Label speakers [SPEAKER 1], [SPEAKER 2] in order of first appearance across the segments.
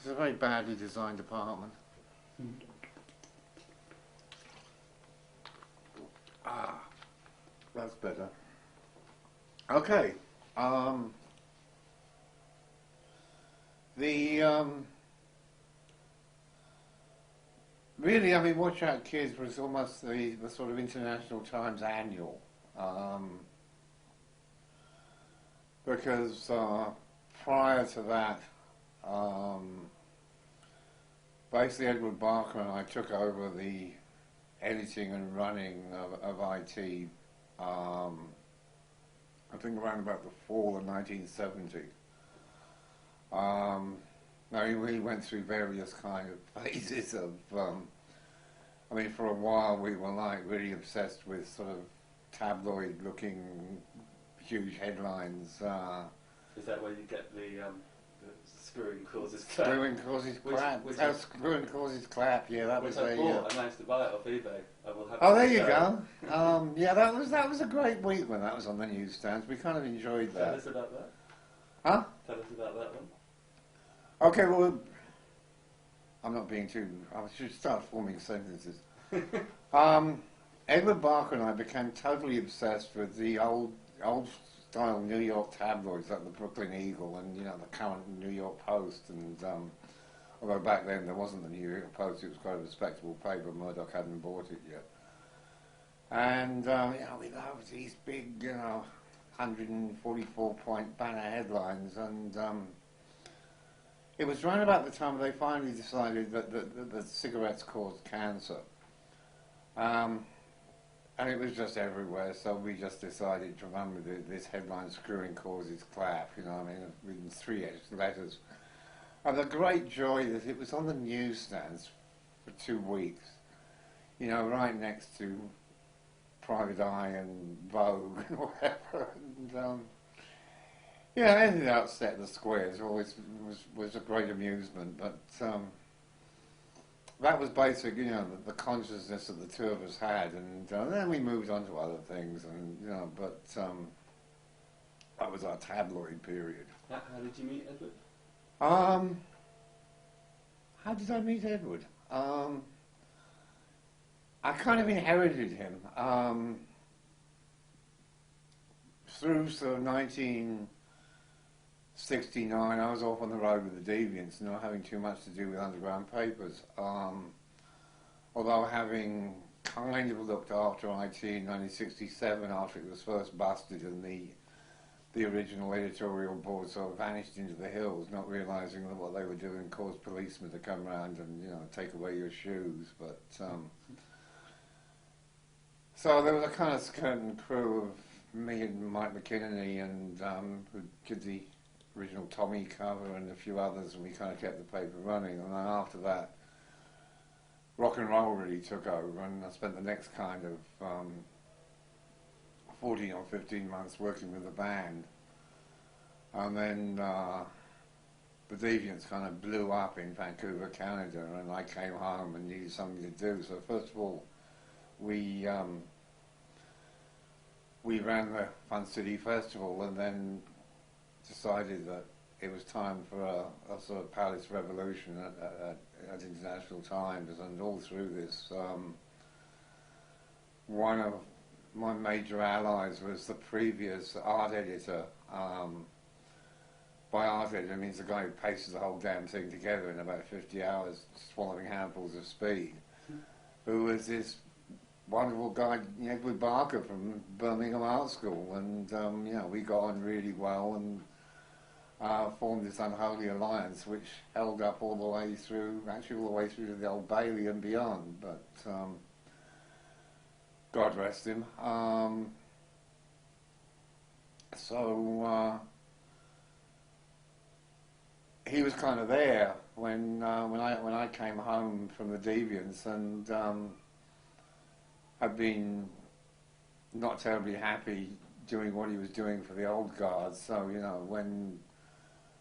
[SPEAKER 1] a very badly designed apartment. Ah, that's better. Okay. Really, I mean, Watch Out Kids was almost the sort of International Times annual. Because prior to that, basically Edward Barker and I took over the editing and running of IT, I think around about the fall of 1970. Now we went through various kind of phases of, I mean, for a while we were like really obsessed with sort of tabloid looking huge headlines.
[SPEAKER 2] Is that where you get the screwing causes clap?
[SPEAKER 1] Screwing causes clap. Screwing causes clap. Yeah, that was
[SPEAKER 2] I managed to buy it off eBay. I will have.
[SPEAKER 1] Oh, there you go. Yeah, that was a great week when that was on the newsstands. We kind of enjoyed that.
[SPEAKER 2] Tell us about that.
[SPEAKER 1] Huh?
[SPEAKER 2] Tell us about that one.
[SPEAKER 1] Okay, well, I'm not being too. I should start forming sentences. Edward Barker and I became totally obsessed with the old style New York tabloids like the Brooklyn Eagle and, you know, the current New York Post, and although back then there wasn't the New York Post, it was quite a respectable paper. Murdoch hadn't bought it yet, and you know, we loved these big, you know, 144-point banner headlines, and it was right about the time they finally decided that cigarettes caused cancer. And it was just everywhere, so we just decided to run with this headline, "Screwing Causes Clap," you know, I mean, reading 3 letters. And the great joy that it was on the newsstands for 2 weeks, you know, right next to Private Eye and Vogue and whatever. And, yeah, anything that upset the squares always was a great amusement, but that was basic, you know, the consciousness that the two of us had, and then we moved on to other things, and, you know, but that was our tabloid period.
[SPEAKER 2] How did you meet Edward?
[SPEAKER 1] How did I meet Edward? I kind of inherited him through sort of 1969. I was off on the road with the Deviants, not having too much to do with underground papers. Although having kind of looked after IT in 1967 after it was first busted and the original editorial board sort of vanished into the hills, not realising that what they were doing caused policemen to come around and, you know, take away your shoes. But so there was a kind of skeleton crew of me and Mike McKinney and who did the original Tommy cover and a few others, and we kind of kept the paper running. And then after that, rock and roll really took over, and I spent the next kind of 14 or 15 months working with the band. And then the Deviants kind of blew up in Vancouver, Canada, and I came home and needed something to do. So first of all, we ran the Fun City Festival, and then decided that it was time for a sort of Palace revolution at International Times, and all through this, one of my major allies was the previous art editor. By art editor, I mean the guy who paces the whole damn thing together in about 50 hours, swallowing handfuls of speed, who was this wonderful guy, Edward Barker from Birmingham Art School, and you know, we got on really well and formed this unholy alliance, which held up all the way through, actually all the way through to the Old Bailey and beyond. But God rest him. So he was kind of there when I came home from the Deviants, and had been not terribly happy doing what he was doing for the old guard. So, you know, when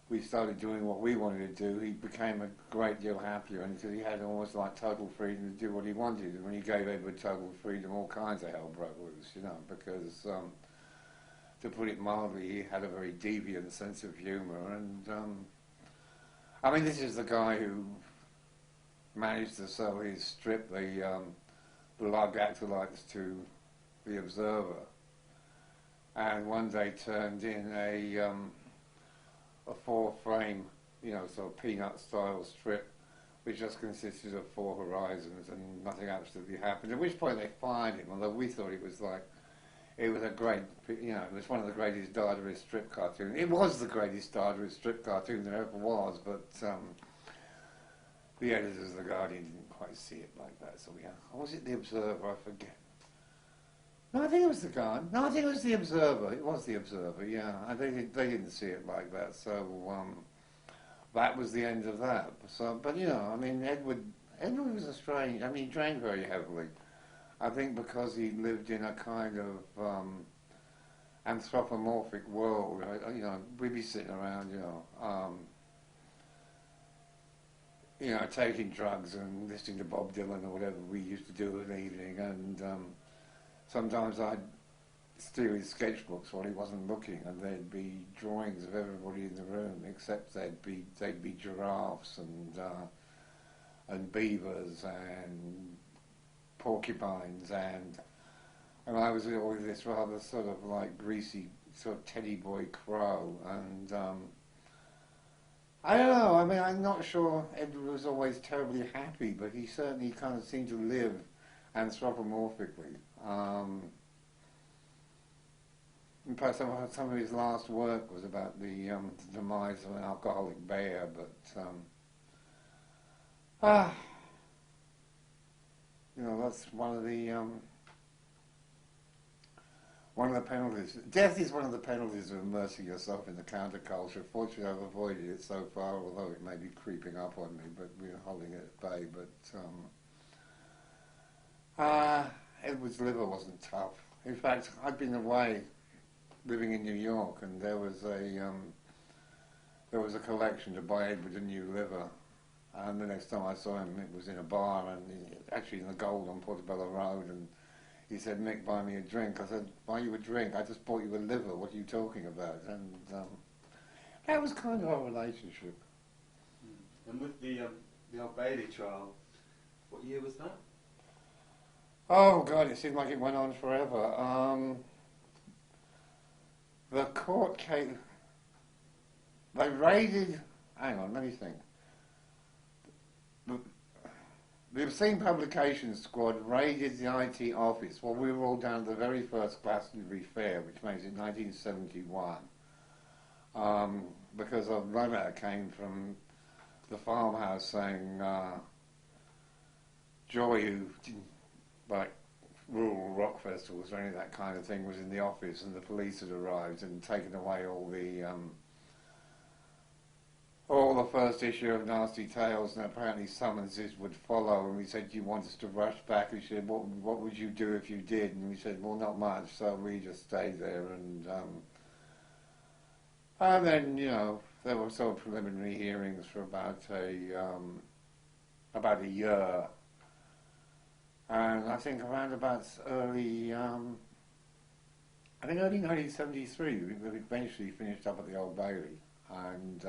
[SPEAKER 1] we started doing what we wanted to do, he became a great deal happier, and because he had almost like total freedom to do what he wanted. And when he gave Edward total freedom, all kinds of hell broke loose, you know, because to put it mildly, he had a very deviant sense of humour, and I mean, this is the guy who managed to sell his strip, the lug acolytes, to the Observer, and one day turned in a 4-frame, you know, sort of peanut-style strip, which just consisted of 4 horizons and nothing absolutely happened. At which point they fired him, although we thought it was like, it was a great, you know, it was one of the greatest Dadaist strip cartoons. It was the greatest Dadaist strip cartoon there ever was, but the editors of The Guardian didn't quite see it like that. So or was it The Observer? I forget. No, I think it was The Guardian. No, I think it was The Observer. It was The Observer, yeah. And they didn't see it like that, so that was the end of that. So, but, you know, I mean, Edward was a strange, I mean, he drank very heavily. I think because he lived in a kind of anthropomorphic world, right? You know, we'd be sitting around, you know, taking drugs and listening to Bob Dylan or whatever we used to do in the evening, and sometimes I'd steal his sketchbooks while he wasn't looking, and there'd be drawings of everybody in the room, except they'd be giraffes and beavers and porcupines, and I was always this rather sort of like greasy sort of teddy boy crow, and I don't know, I mean, I'm not sure Edward was always terribly happy, but he certainly kind of seemed to live anthropomorphically. In fact, some of his last work was about the demise of an alcoholic bear, but you know, that's one of the penalties. Death is one of the penalties of immersing yourself in the counterculture. Fortunately, I've avoided it so far, although it may be creeping up on me, but we're holding it at bay. But Edward's liver wasn't tough. In fact, I'd been away living in New York, and there was a collection to buy Edward a new liver. And the next time I saw him, it was in a bar, and actually in the Gold on Portobello Road, and he said, "Mick, buy me a drink." I said, "Buy you a drink? I just bought you a liver. What are you talking about?" And that was kind of our relationship.
[SPEAKER 2] And with the Old Bailey trial, what year was that?
[SPEAKER 1] Oh, God, it seemed like it went on forever. The court case, they raided, hang on, let me think. The Obscene Publications Squad raided the IT office while we were all down at the very first Glastonbury Fair, which makes it 1971, because a runner came from the farmhouse saying Joy, who didn't like rural rock festivals or any of that kind of thing, was in the office, and the police had arrived and taken away all the first issue of Nasty Tales, and apparently summonses would follow, and we said, "Do you want us to rush back?" And she said, what would you do if you did? And we said, "Well, not much," so we just stayed there, and then, you know, there were sort of preliminary hearings for about a year, and I think around about early 1973, we eventually finished up at the Old Bailey, and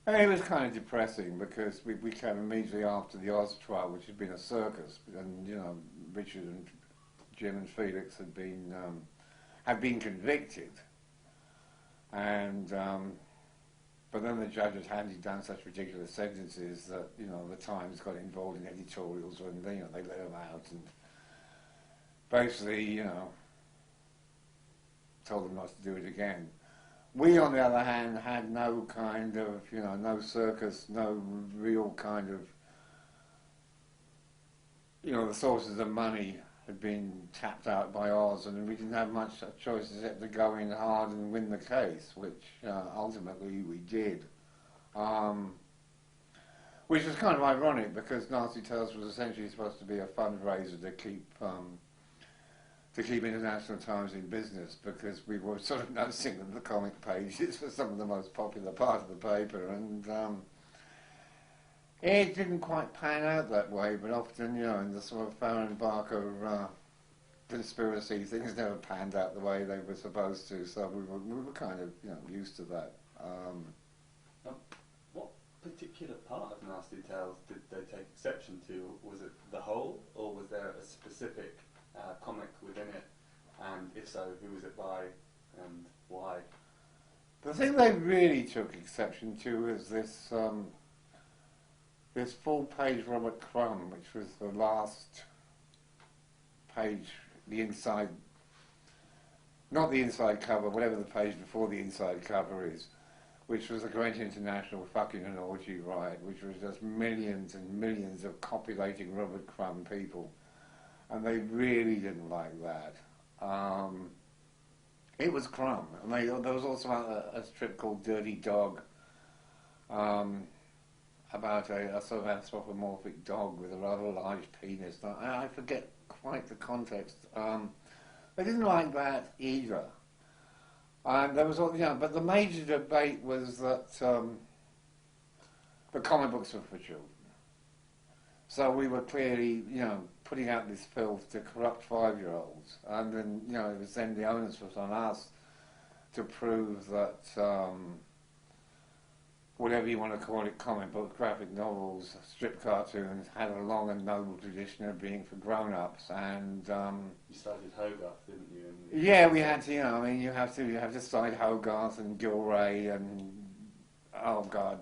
[SPEAKER 1] it was kind of depressing because we came immediately after the Oz trial, which had been a circus, and, you know, Richard and Jim and Felix had been convicted, and but then the judge had handed down such ridiculous sentences that, you know, the Times got involved in editorials, and they let them out, and basically, you know, told them not to do it again. We, on the other hand, had no kind of, you know, no circus, no real kind of, you know, the sources of money had been tapped out by Oz, and we didn't have much choice except to go in hard and win the case, which ultimately we did. Which was kind of ironic because Nasty Tales was essentially supposed to be a fundraiser to keep International Times in business, because we were sort of noticing that the comic pages were some of the most popular part of the paper, and it didn't quite pan out that way, but often, you know, in the sort of Farren Barker conspiracy, things never panned out the way they were supposed to, so we were kind of, you know, used to that.
[SPEAKER 2] particular part of Nasty Tales did they take exception to? Was it the whole, or was there a specific comic within it? And if so, who was it by and why?
[SPEAKER 1] The thing they really took exception to was this this full-page Robert Crumb, which was the last page, the inside, not the inside cover, whatever the page before the inside cover is, which was the Great International Fucking and Orgy Riot, which was just millions and millions of copulating Robert Crumb people. And they really didn't like that. It was Crumb. And there was also a strip called Dirty Dog, about a sort of anthropomorphic dog with a rather large penis. I forget quite the context. They didn't like that either. And there was, but the major debate was that the comic books were for children. So we were clearly, putting out this filth to corrupt 5-year-olds. And then, it was then the onus was on us to prove that whatever you want to call it, comic books, graphic novels, strip cartoons, had a long and noble tradition of being for grown-ups. And
[SPEAKER 2] you started Hogarth, didn't you?
[SPEAKER 1] Yeah, we had to. You have to cite Hogarth and Gilray and oh God,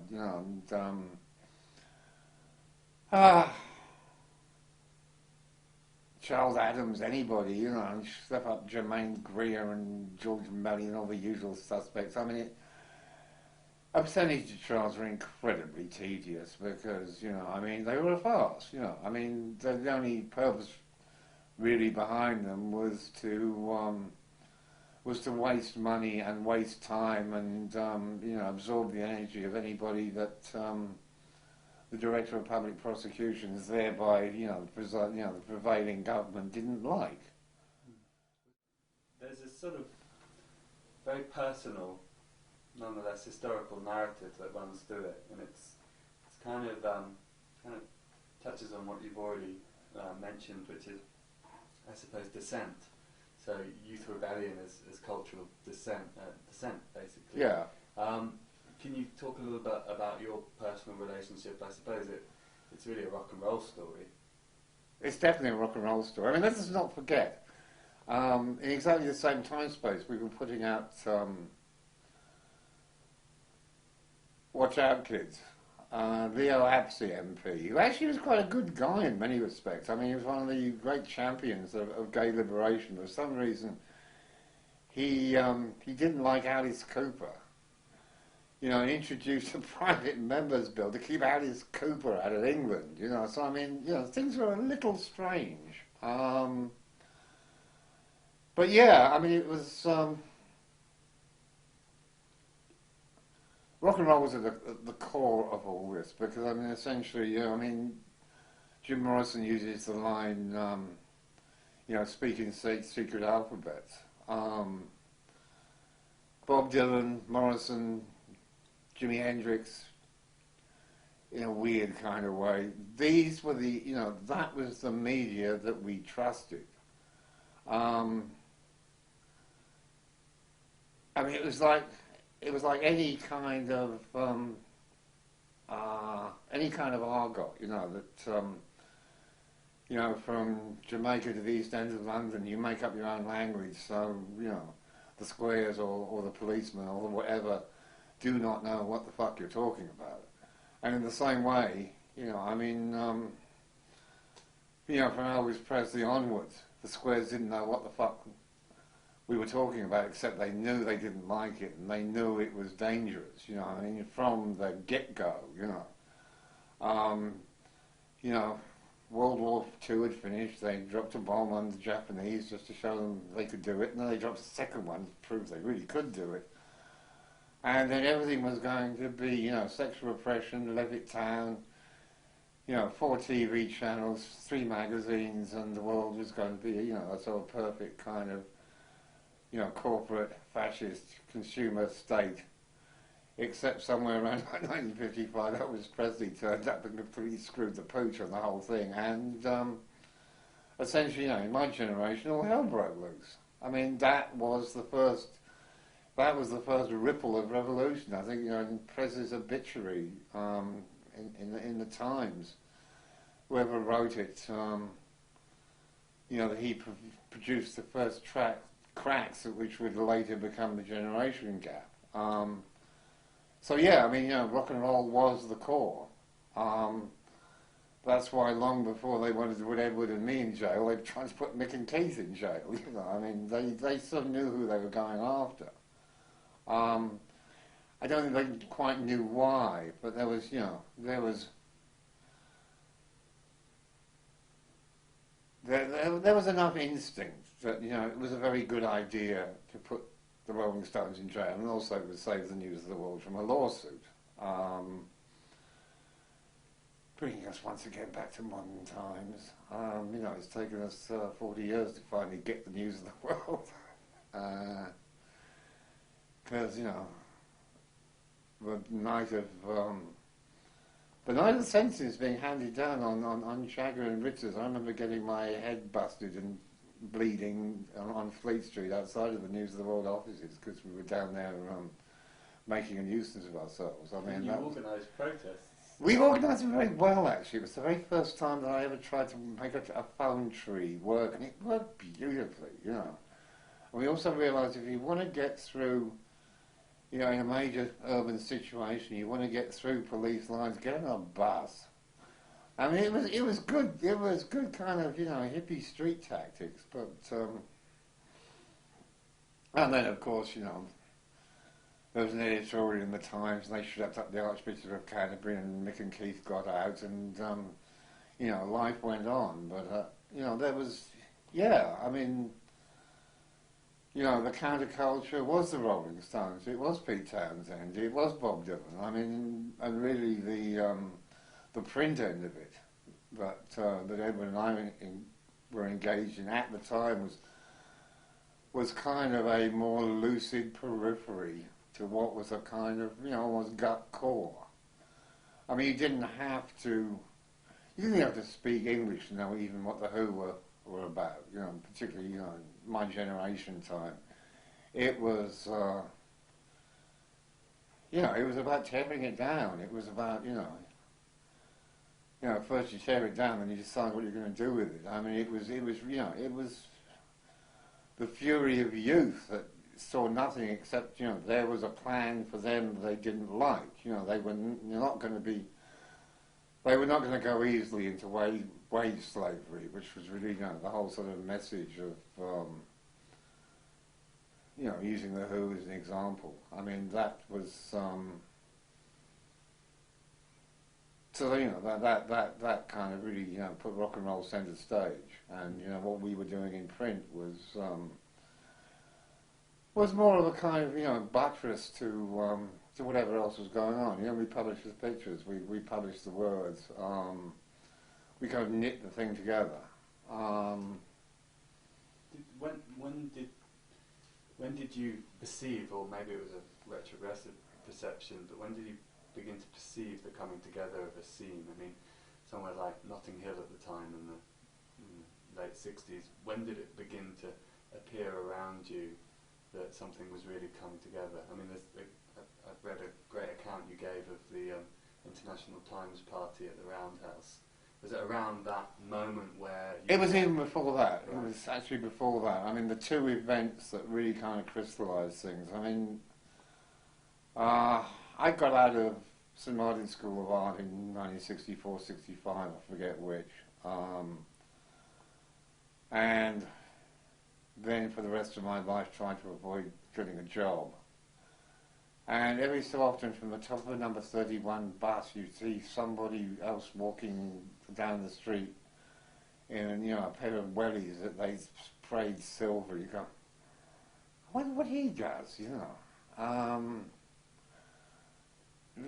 [SPEAKER 1] Charles Adams, anybody, and step up Jermaine Greer and George Melly and all the usual suspects. A percentage of trials were incredibly tedious because, they were a farce, the only purpose really behind them was to waste money and waste time and, absorb the energy of anybody that the Director of Public Prosecutions, thereby, the prevailing government didn't like.
[SPEAKER 2] There's a sort of very personal, nonetheless historical narrative that runs through it, and it's kind of touches on what you've already mentioned, which is, I suppose, dissent. So youth rebellion is cultural dissent, basically.
[SPEAKER 1] Yeah.
[SPEAKER 2] Can you talk a little bit about your personal relationship? I suppose it's really a rock and roll story.
[SPEAKER 1] It's definitely a rock and roll story. Let us not forget, in exactly the same time space, we were putting out Watch Out Kids. Leo Apsey MP, who actually was quite a good guy in many respects. He was one of the great champions of gay liberation. For some reason, he didn't like Alice Cooper. And introduced a private members bill to keep Alice Cooper out of England. So things were a little strange. But yeah, it was. Rock and roll was at the core of all this because, essentially, Jim Morrison uses the line, speaking secret alphabets. Bob Dylan, Morrison, Jimi Hendrix, in a weird kind of way. These were that was the media that we trusted. It was like any kind of argot, that from Jamaica to the East End of London, you make up your own language. So the squares or the policemen or whatever do not know what the fuck you're talking about. And in the same way, from Elvis Presley onwards, the squares didn't know what the fuck we were talking about, except they knew they didn't like it and they knew it was dangerous, from the get-go, World War II had finished, they dropped a bomb on the Japanese just to show them they could do it, and then they dropped a second one to prove they really could do it. And then everything was going to be, sexual repression, Levittown, 4 TV channels, 3 magazines, and the world was going to be, a sort of perfect kind of, corporate, fascist, consumer state. Except somewhere around 1955, Elvis Presley turned up and completely screwed the pooch on the whole thing. And essentially, in my generation, all hell broke loose. That was the first that was the first ripple of revolution. I think, you know, in Prez's obituary in the Times, whoever wrote it, you know, that he produced the first cracks which would later become the generation gap. So yeah, I mean, you know, rock and roll was the core. That's why long before they wanted to put Edward and me in jail, they tried to put Mick and Keith in jail. You know, I mean, they sort of knew who they were going after. I don't think they quite knew why, but there was, you know, there was enough instinct that, you know, it was a very good idea to put the Rolling Stones in jail, and also to save the News of the World from a lawsuit. Bringing us once again back to modern times. You know, it's taken us 40 years to finally get the News of the World. Because, you know, the night of the sentences being handed down on Jagger and Richards, I remember getting my head busted and bleeding on Fleet Street outside of the News of the World offices because we were down there making a nuisance of ourselves. I mean,
[SPEAKER 2] you organised protests.
[SPEAKER 1] We organised it very well, actually. It was the very first time that I ever tried to make a phone tree work, and it worked beautifully, you know. And we also realised if you want to get through, you know, in a major urban situation, you want to get through police lines, get on a bus. I mean, it was good. It was good kind of, you know, hippie street tactics. But and then, of course, you know, there was an editorial in the Times, and they shut up the Archbishop of Canterbury, and Mick and Keith got out, and you know, life went on. But you know, there was, yeah, I mean, you know, the Counterculture was the Rolling Stones, it was Pete Townsend, it was Bob Dylan. I mean, and really the print end of it that Edward and I were engaged in at the time was kind of a more lucid periphery to what was a kind of, you know, almost gut core. I mean, you didn't have to speak English to know even what the Who were about, you know, particularly, you know, in my generation time. It was, you know, it was about tearing it down. It was about, you know, first you tear it down and you decide what you're going to do with it. I mean, it was, you know, it was the fury of youth that saw nothing except, you know, there was a plan for them they didn't like. You know, they were not going to go easily into wage slavery, which was really, you know, the whole sort of message of, you know, using the Who as an example. I mean, that was, so, you know, that kind of really, you know, put rock and roll centre stage. And, you know, what we were doing in print was more of a kind of, you know, buttress to whatever else was going on. You know, we published the pictures, we published the words, we kind of knit the thing together.
[SPEAKER 2] When did you perceive, or maybe it was a retrogressive perception, but when did you begin to perceive the coming together of a scene? I mean, somewhere like Notting Hill at the time in the late 60s, when did it begin to appear around you that something was really coming together? I mean, I've read a great account you gave of the International Times party at the Roundhouse. Was it around that moment where...
[SPEAKER 1] It was even before that.
[SPEAKER 2] Right.
[SPEAKER 1] It was actually before that. I mean, the two events that really kind of crystallised things. I mean, I got out of St Martin's School of Art in 1964, 65, I forget which. And then for the rest of my life trying to avoid getting a job. And every so often from the top of a number 31 bus you see somebody else walking down the street in, you know, a pair of wellies that they sprayed silver. You go, I wonder what he does, you know.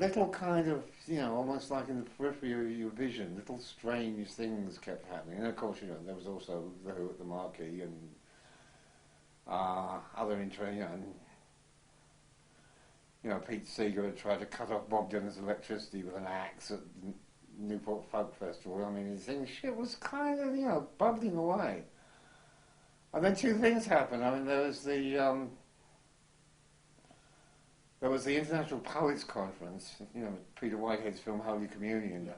[SPEAKER 1] Little kind of, you know, almost like in the periphery of your vision, little strange things kept happening. And of course, you know, there was also the Who at the Marquee and other interesting, you know, Pete Seeger had tried to cut off Bob Dylan's electricity with an axe at Newport Folk Festival. I mean, shit was kind of, you know, bubbling away. And then two things happened. I mean, there was the there was the International Poets Conference, you know, Peter Whitehead's film Holy Communion,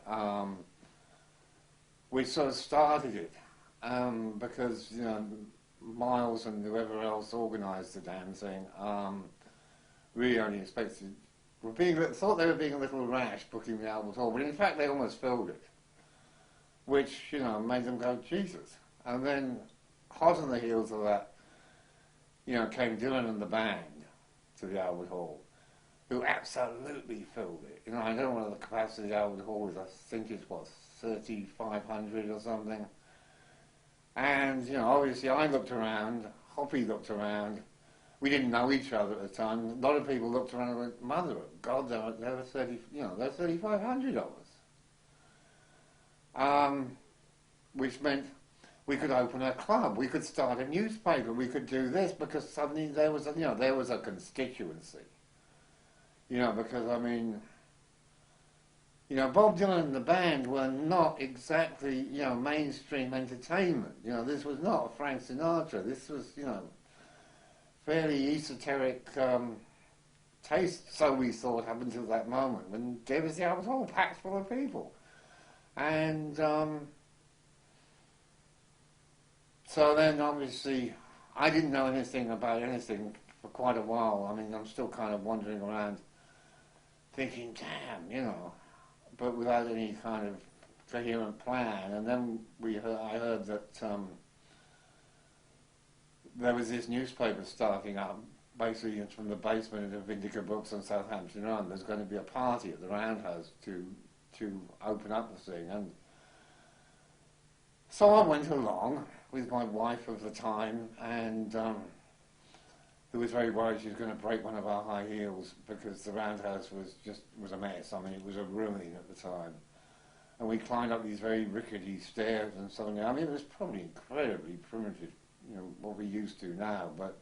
[SPEAKER 1] which sort of started it, because, you know, Miles and whoever else organised the damn thing, really only expected, thought they were being a little rash booking the Albert Hall, but in fact they almost filled it, which, you know, made them go, Jesus. And then, hot on the heels of that, you know, came Dylan and the band to the Albert Hall, who absolutely filled it. You know, I don't know what the capacity of the Albert Hall is. I think it was 3,500 or something. And, you know, obviously I looked around, Hoppy looked around. We didn't know each other at the time. A lot of people looked around and went, Mother of God, there were 3,500 of us. Which meant we could open a club, we could start a newspaper, we could do this, because suddenly there was a constituency. You know, because, I mean, you know, Bob Dylan and the band were not exactly, you know, mainstream entertainment. You know, this was not Frank Sinatra. This was, you know, fairly esoteric taste, so we thought, up until that moment, when there was the Albert Hall packed full of people. And so then, obviously, I didn't know anything about anything for quite a while. I mean, I'm still kind of wandering around thinking, damn, you know, but without any kind of coherent plan. And then I heard that there was this newspaper starting up, basically from the basement of Indica Books on Southampton Run. There's going to be a party at the Roundhouse to open up the thing. And so I went along with my wife of the time, and who was very worried she was going to break one of our high heels, because the Roundhouse was a mess. I mean, it was a ruin at the time. And we climbed up these very rickety stairs and something. I mean, it was probably incredibly primitive, you know, what we used to now, but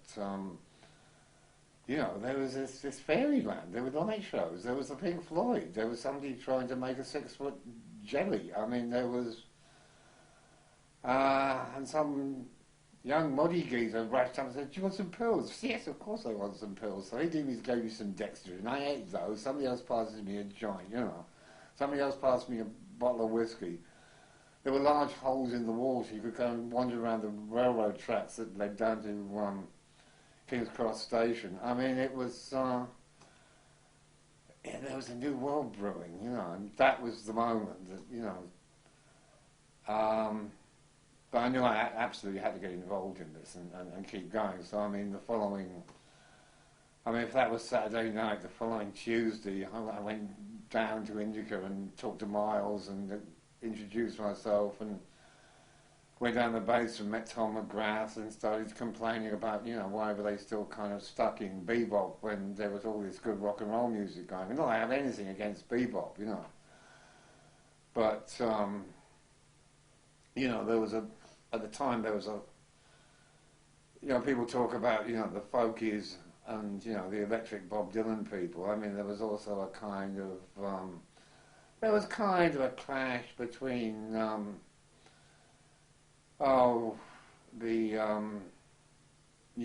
[SPEAKER 1] you know, there was this fairyland. There were light shows. There was the Pink Floyd. There was somebody trying to make a 6-foot jelly. I mean, there was and some young muddy geezer rushed up and said, "Do you want some pills?" Yes, of course I want some pills. So he gave me some dextrose, and I ate those. Somebody else passes me a joint, you know. Somebody else passed me a bottle of whiskey. There were large holes in the walls. You could go and wander around the railroad tracks that led down to King's Cross Station. I mean, it was, there was a new world brewing, you know, and that was the moment that, you know, but I knew I absolutely had to get involved in this and keep going. So, I mean, if that was Saturday night, the following Tuesday, I went down to Indica and talked to Miles and introduced myself, and went down the base and met Tom McGrath and started complaining about, you know, why were they still kind of stuck in bebop when there was all this good rock and roll music going. I mean, not that I have anything against bebop, you know. But, you know, at the time there was you know, people talk about, you know, the folkies and, you know, the electric Bob Dylan people. I mean, there was also a kind of, clash between, you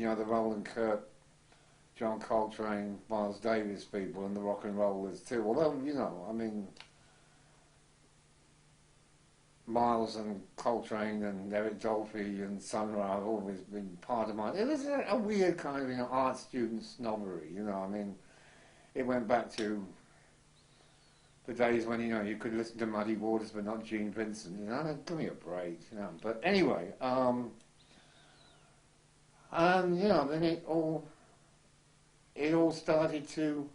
[SPEAKER 1] know, the Roland Kirk, John Coltrane, Miles Davis people, and the rock and rollers too. Although, you know, I mean, Miles and Coltrane and Eric Dolphy and Sun Ra have always been part of mine. It was a weird kind of, you know, art student snobbery, you know. I mean, it went back to the days when, you know, you could listen to Muddy Waters but not Gene Vincent, you know. Give me a break, you know. But anyway, and, you know, then it all started to,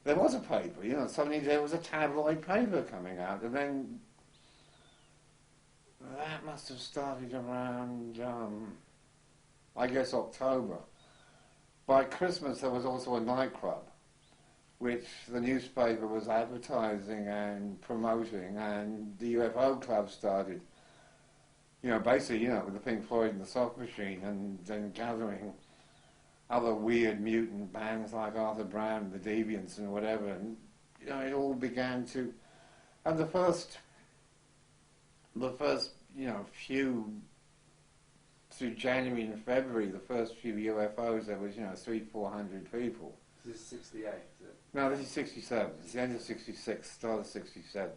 [SPEAKER 1] there was a paper, you know, suddenly there was a tabloid paper coming out, and then that must have started around, I guess, October. By Christmas there was also a nightclub, which the newspaper was advertising and promoting, and the UFO club started, you know, basically, you know, with the Pink Floyd and the Soft Machine, and then gathering other weird mutant bands like Arthur Brown and the Deviants and whatever, and, you know, it all began to, and the first, you know, few, through January and February, the first few UFOs, there was, you know, 300-400 people.
[SPEAKER 2] This is 68, is it?
[SPEAKER 1] No, this is 67. It's the end of 66, start of 67.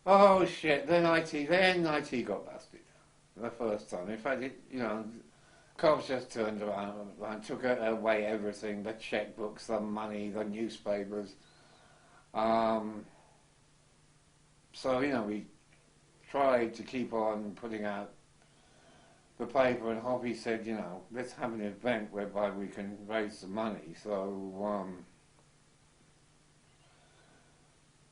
[SPEAKER 1] Oh shit, then IT got busted. The first time. In fact, cops just turned around and took away everything, the checkbooks, the money, the newspapers. So, we tried to keep on putting out the paper, and Hoppy said, let's have an event whereby we can raise some money. So,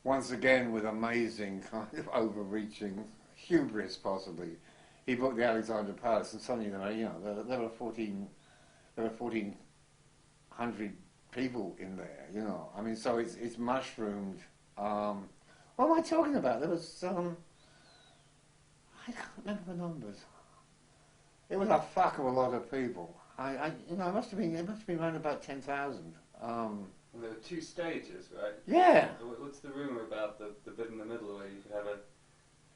[SPEAKER 1] once again, with amazing kind of overreaching hubris, possibly, he booked the Alexandra Palace, and suddenly there were 1,400 people in there. I mean, so it's mushroomed. What am I talking about? There was I can't remember the numbers. It was a fuck of a lot of people. It must have been around about 10,000.
[SPEAKER 2] And there were 2 stages, right?
[SPEAKER 1] Yeah.
[SPEAKER 2] What's the rumour about the bit in the middle where you could have a...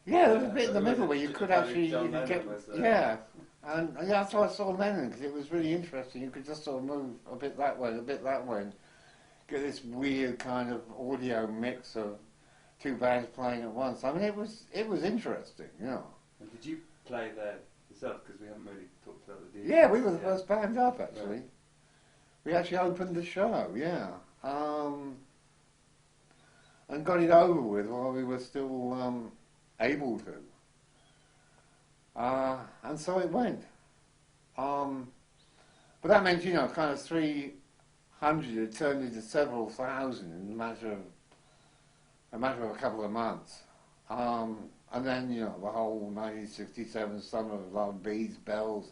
[SPEAKER 1] Yeah, there was a bit in the middle where you could actually get... Yeah. And that's why I saw Lennon, because it was really interesting. You could just sort of move a bit that way, a bit that way, and get this weird kind of audio mix of 2 bands playing at once. I mean, it was interesting,
[SPEAKER 2] And did you play there yourself? Because we haven't really talked about the Deviants.
[SPEAKER 1] Yeah, we were the first band up, actually. Right. We actually opened the show, yeah. And got it over with while we were still able to. And so it went. But that meant, kind of 300 had turned into several thousand in a matter of a couple of months. And then, the whole 1967 summer of love, beads, bells,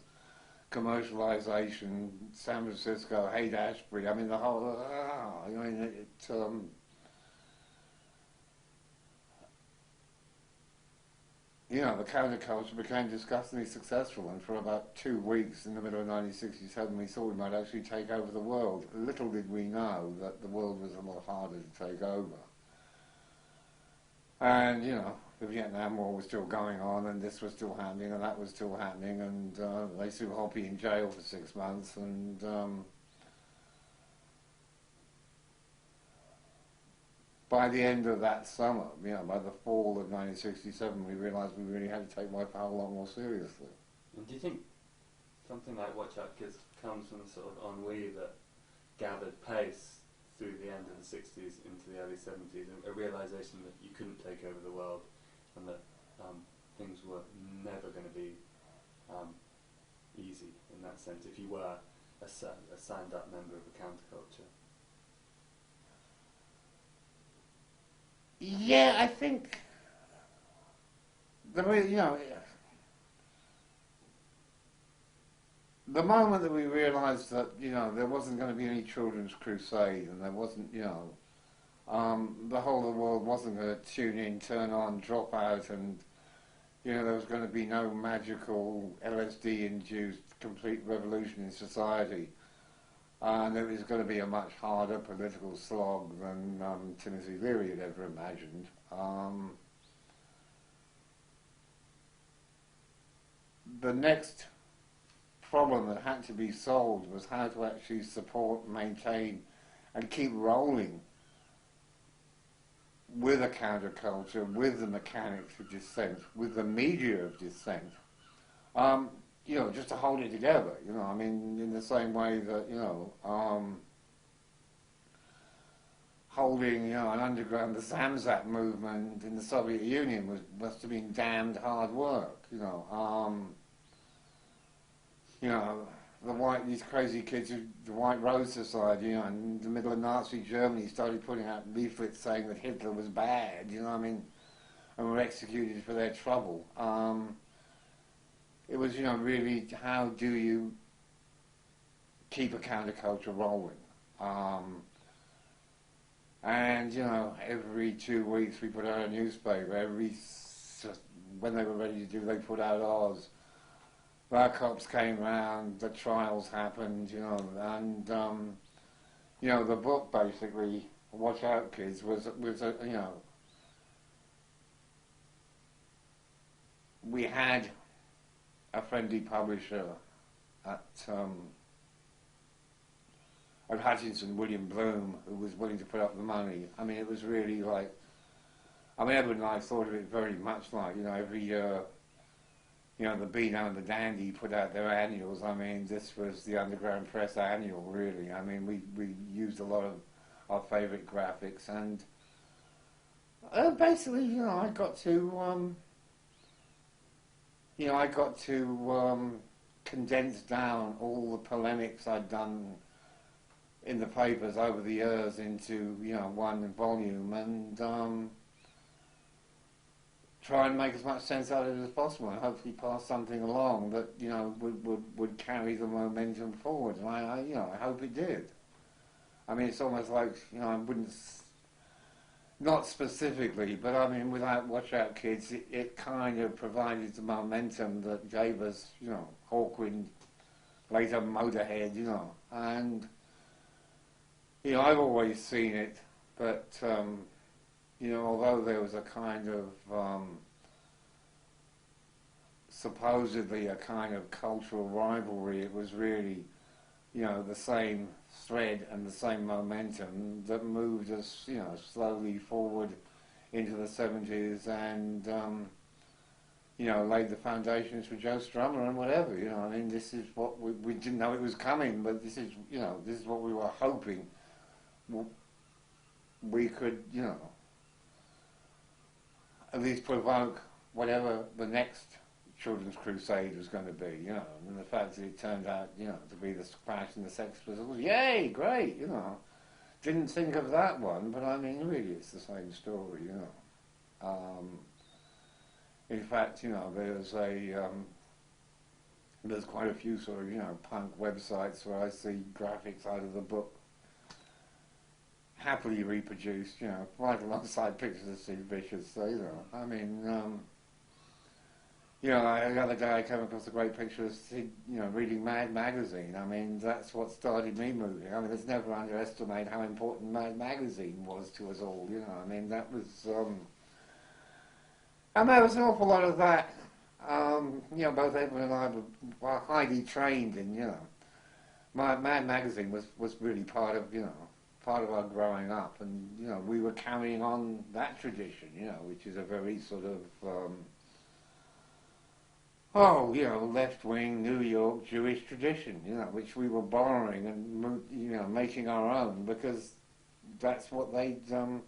[SPEAKER 1] commercialization, San Francisco, Haight-Ashbury, I mean, the whole, the counterculture became disgustingly successful, and for about 2 weeks in the middle of 1967 we thought we might actually take over the world. Little did we know that the world was a lot harder to take over. And, the Vietnam War was still going on, and this was still happening, and that was still happening, and they threw Hoppy in jail for 6 months, and by the end of that summer, by the fall of 1967, we realised we really had to take my power a lot more seriously.
[SPEAKER 2] And do you think something like Watch Out Kids comes from the sort of ennui that gathered pace through the end of the 60s into the early 70s, a realisation that you couldn't take over the world, and that things were never going to be easy in that sense if you were a signed up member of the counterculture?
[SPEAKER 1] Yeah, I think the moment that we realised that there wasn't going to be any children's crusade, and there wasn't the whole of the world wasn't going to tune in, turn on, drop out, and there was going to be no magical LSD-induced complete revolution in society. And it was going to be a much harder political slog than Timothy Leary had ever imagined. The next problem that had to be solved was how to actually support, maintain, and keep rolling with a counterculture, with the mechanics of dissent, with the media of dissent. Just to hold it together, I mean, in the same way that, holding, an underground, the Zamzat movement in the Soviet Union must have been damned hard work, these crazy kids, the White Rose Society, in the middle of Nazi Germany started putting out leaflets saying that Hitler was bad, and were executed for their trouble. It was, really, how do you keep a counterculture rolling? And, every 2 weeks we put out a newspaper. When they were ready to do, they put out ours. The cops came round, the trials happened, and, the book basically, Watch Out Kids, was we had a friendly publisher at at Hutchinson, William Bloom, who was willing to put up the money. I mean, it was really like, I mean, Edward and I thought of it very much like, you know, every year, you know, the Beano and the Dandy put out their annuals. I mean, this was the Underground Press annual, really. I mean, we used a lot of our favourite graphics, and basically, you know, I got to condense down all the polemics I'd done in the papers over the years into, you know, one volume, and try and make as much sense out of it as possible, and hopefully pass something along that, you know, would carry the momentum forward. And I you know, I hope it did. I mean, it's almost like, you know, I wouldn't, not specifically, but I mean, without Watch Out Kids, it kind of provided the momentum that gave us, you know, Hawkwind, later Motorhead, you know. And, you know, I've always seen it, but, you know, although there was a kind of, supposedly a kind of cultural rivalry, it was really, you know, the same thread and the same momentum that moved us, you know, slowly forward into the 70s, and, you know, laid the foundations for Joe Strummer and whatever, you know. I mean, this is what we didn't know it was coming, but this is, you know, this is what we were hoping we could, you know, at least provoke whatever the next Children's Crusade was going to be, you know. And the fact that it turned out, you know, to be the Clash and the Sex Pistols, yay, great, you know. Didn't think of that one, but I mean, really, it's the same story, you know. In fact, you know, there's quite a few sort of, you know, punk websites where I see graphics out of the book happily reproduced, you know, right alongside pictures of Sid Vicious. So, you know, I mean, you know, the other day I came across a great picture of Sid, you know, reading Mad Magazine. I mean, that's what started me moving. I mean, let's never underestimate how important Mad Magazine was to us all, you know. I mean, that was, and there was an awful lot of that. You know, both Edward and I were highly trained in, you know, Mad Magazine was really part of, you know, part of our growing up, and, you know, we were carrying on that tradition, you know, which is a very sort of, you know, left-wing New York Jewish tradition, you know, which we were borrowing and, you know, making our own, because that's what they'd given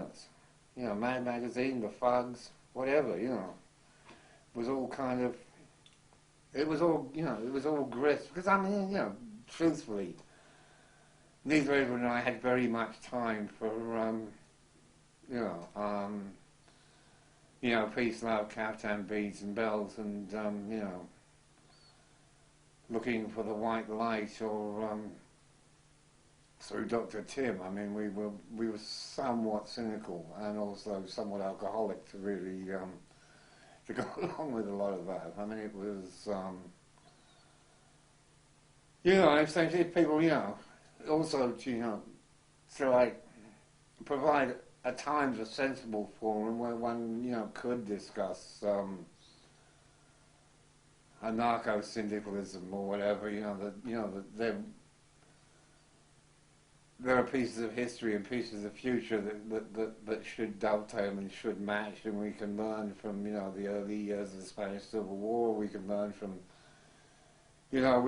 [SPEAKER 1] us. You know, Mad Magazine, the Fugs, whatever, you know, was all kind of, it was all, you know, it was all grist, because, I mean, you know, truthfully, neither Edward and I had very much time for, you know, peace, love, caftan, beads and bells, and, you know, looking for the white light, or through Dr. Tim. I mean, we were somewhat cynical and also somewhat alcoholic to really to go along with a lot of that. I mean, it was, you know, essentially people, you know, also to, you know, so I provide at times a sensible forum where one, you know, could discuss anarcho-syndicalism or whatever, you know, that there are pieces of history and pieces of future that should dovetail and should match, and we can learn from, you know, the early years of the Spanish Civil War. We can learn from, you know,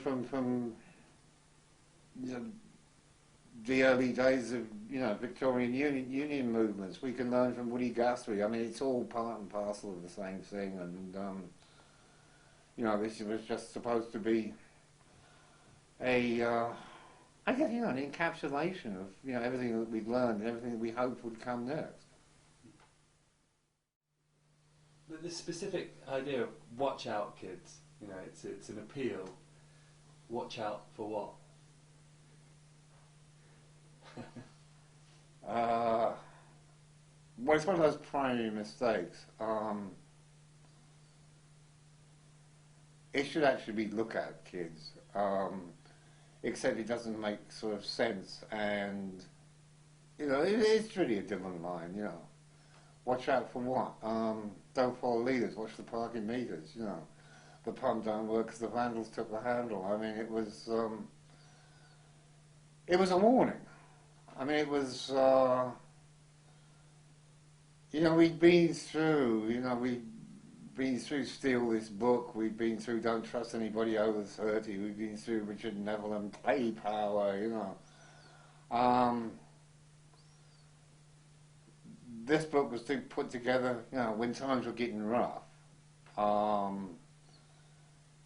[SPEAKER 1] from you know, the early days of, you know, Victorian Union movements. We can learn from Woody Guthrie. I mean, it's all part and parcel of the same thing, and you know, this was just supposed to be a I guess, you know, an encapsulation of, you know, everything that we'd learned and everything that we hoped would come next.
[SPEAKER 2] But this specific idea of watch out, kids, you know, it's an appeal. Watch out for what?
[SPEAKER 1] Well, it's one of those primary mistakes. It should actually be look out, kids. Except it doesn't make sort of sense, and, you know, it's really a Dylan line, you know. Watch out for what? Don't follow leaders, watch the parking meters, you know. The pump don't work because the vandals took the handle. I mean, it was, it was a warning. I mean, it was, you know, we'd been through, you know, we'd been through Steal This Book, we'd been through Don't Trust Anybody Over 30, we'd been through Richard Neville and Play Power, you know. This book was put together, you know, when times were getting rough.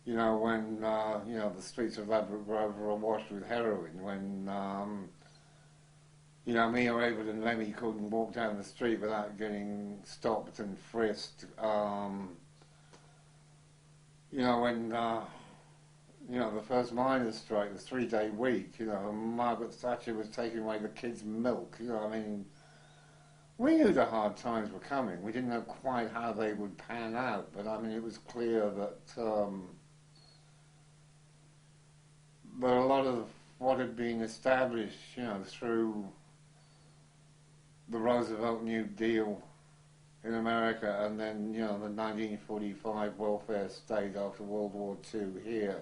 [SPEAKER 1] You know, when, you know, the streets of Ladbroke Grove were awash with heroin, when, you know, me or Abel and Lemmy couldn't walk down the street without getting stopped and frisked. You know, when, you know, the first miners' strike, the 3-day week, you know, Margaret Thatcher was taking away the kids' milk, you know, I mean, we knew the hard times were coming. We didn't know quite how they would pan out, but I mean, it was clear that but a lot of what had been established, you know, through the Roosevelt New Deal in America and then, you know, the 1945 welfare state after World War II here,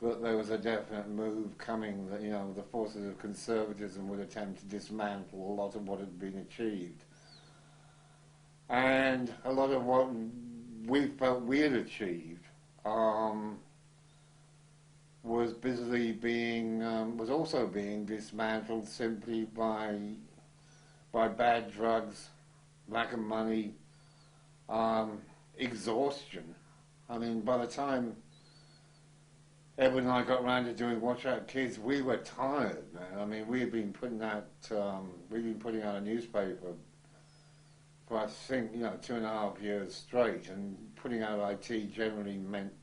[SPEAKER 1] that there was a definite move coming that, you know, the forces of conservatism would attempt to dismantle a lot of what had been achieved. And a lot of what we felt we had achieved was busily being, was also being dismantled simply by bad drugs, lack of money, exhaustion. I mean, by the time Edward and I got around to doing Watch Out Kids, we were tired, man. I mean, we had been putting out, we'd been putting out a newspaper for, I think, you know, 2.5 years straight, and putting out IT generally meant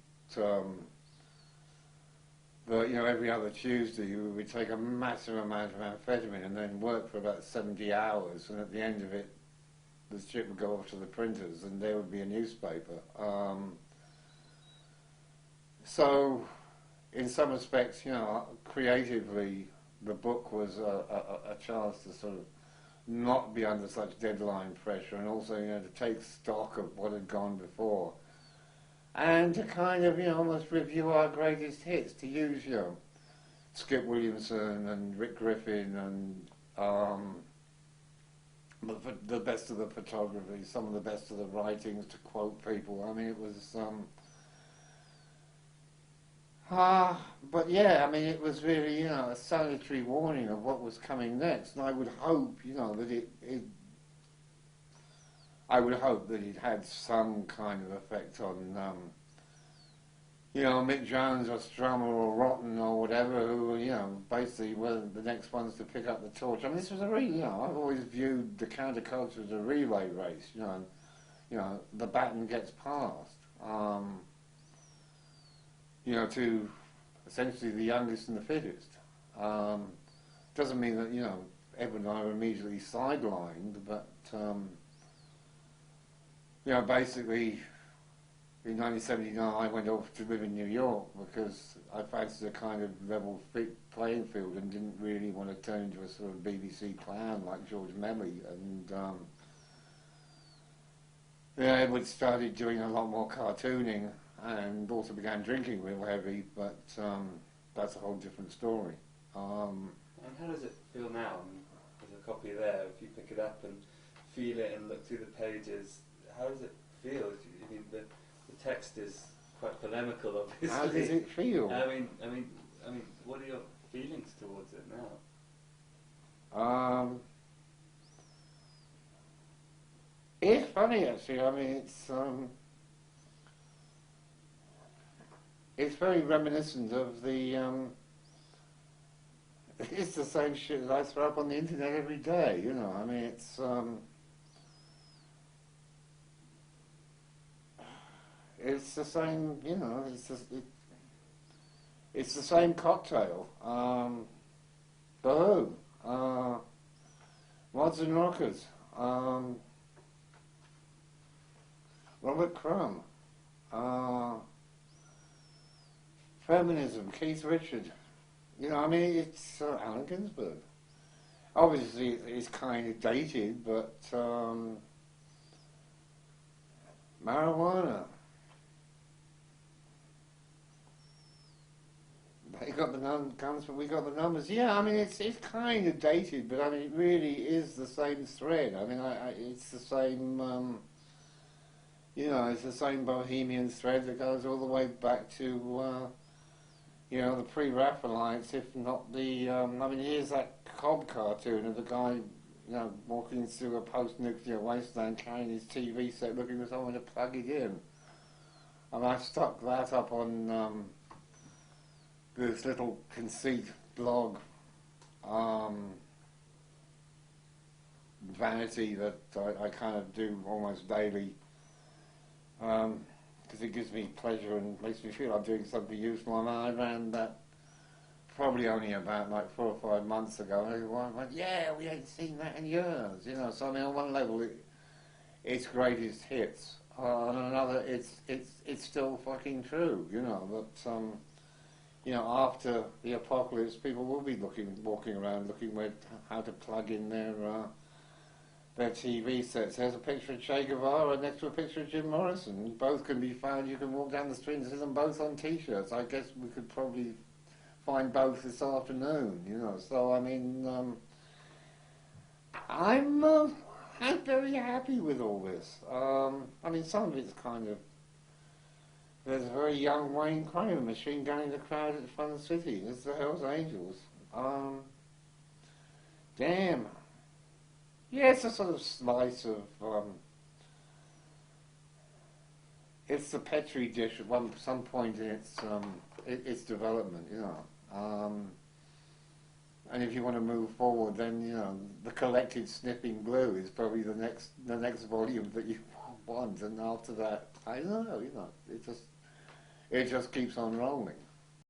[SPEAKER 1] that, you know, every other Tuesday we would take a massive amount of amphetamine and then work for about 70 hours, and at the end of it, the shit would go off to the printers and there would be a newspaper. So, in some respects, you know, creatively, the book was a chance to sort of not be under such deadline pressure, and also, you know, to take stock of what had gone before, and to kind of, you know, almost review our greatest hits, to use, you know, Skip Williamson and Rick Griffin and the best of the photography, some of the best of the writings, to quote people. I mean, it was, but yeah, I mean, it was really, you know, a salutary warning of what was coming next, and I would hope, you know, that I would hope that it had some kind of effect on, you know, Mick Jones or Strummer or Rotten or whatever, who, you know, basically were the next ones to pick up the torch. I mean, this was a really, you know, I've always viewed the counterculture as a relay race, you know, and, you know, the baton gets passed, you know, to essentially the youngest and the fittest. Doesn't mean that, you know, Edward and I were immediately sidelined, but, you know, basically, in 1979, I went off to live in New York because I fancied a kind of level playing field and didn't really want to turn into a sort of BBC clown like George Melly. And yeah, Edward started doing a lot more cartooning and also began drinking real heavy, but that's a whole different story.
[SPEAKER 2] And how does it feel now? I mean, there's a copy there. If you pick it up and feel it and look through the pages, how does it feel? I mean, the text is quite polemical, obviously.
[SPEAKER 1] How does it feel?
[SPEAKER 2] I mean, what are your feelings towards it now?
[SPEAKER 1] It's funny, actually. I mean, it's very reminiscent of the. It's the same shit that I throw up on the internet every day. You know, I mean, it's the same. You know, it's the same cocktail. For who? Mods and Rockers. Robert Crumb. Feminism, Keith Richard. You know, I mean, it's Allen Ginsberg. Obviously, it's kind of dated, but marijuana. He got the guns, but we got the numbers. Yeah, I mean, it's kind of dated, but I mean, it really is the same thread. I mean, it's the same, you know, it's the same bohemian thread that goes all the way back to, you know, the pre-Raphaelites, if not the, I mean, here's that Cobb cartoon of the guy, you know, walking through a post-nuclear wasteland carrying his TV set looking for someone to plug it in. And I stuck that up on this little conceit blog, vanity that I kind of do almost daily, because it gives me pleasure and makes me feel I'm doing something useful. And I ran that probably only about like 4 or 5 months ago, and everyone went, yeah, we ain't seen that in years, you know. So I mean, on one level, it's greatest hits. On another, it's still fucking true, you know. But you know, after the apocalypse, people will be walking around looking how to plug in their TV sets. There's a picture of Che Guevara next to a picture of Jim Morrison. Both can be found. You can walk down the street and see them both on T-shirts. I guess we could probably find both this afternoon, you know. So I mean, I'm very happy with all this. I mean, some of it's kind of. There's a very young Wayne Kramer machine gunning the crowd at the front of the city. It's the Hells Angels. Damn. Yeah, it's a sort of slice of. It's the Petri dish at some point in its development, you know. And if you want to move forward, then you know the collected snipping glue is probably the next volume that you want, and after that, I don't know, you know, it just keeps on rolling.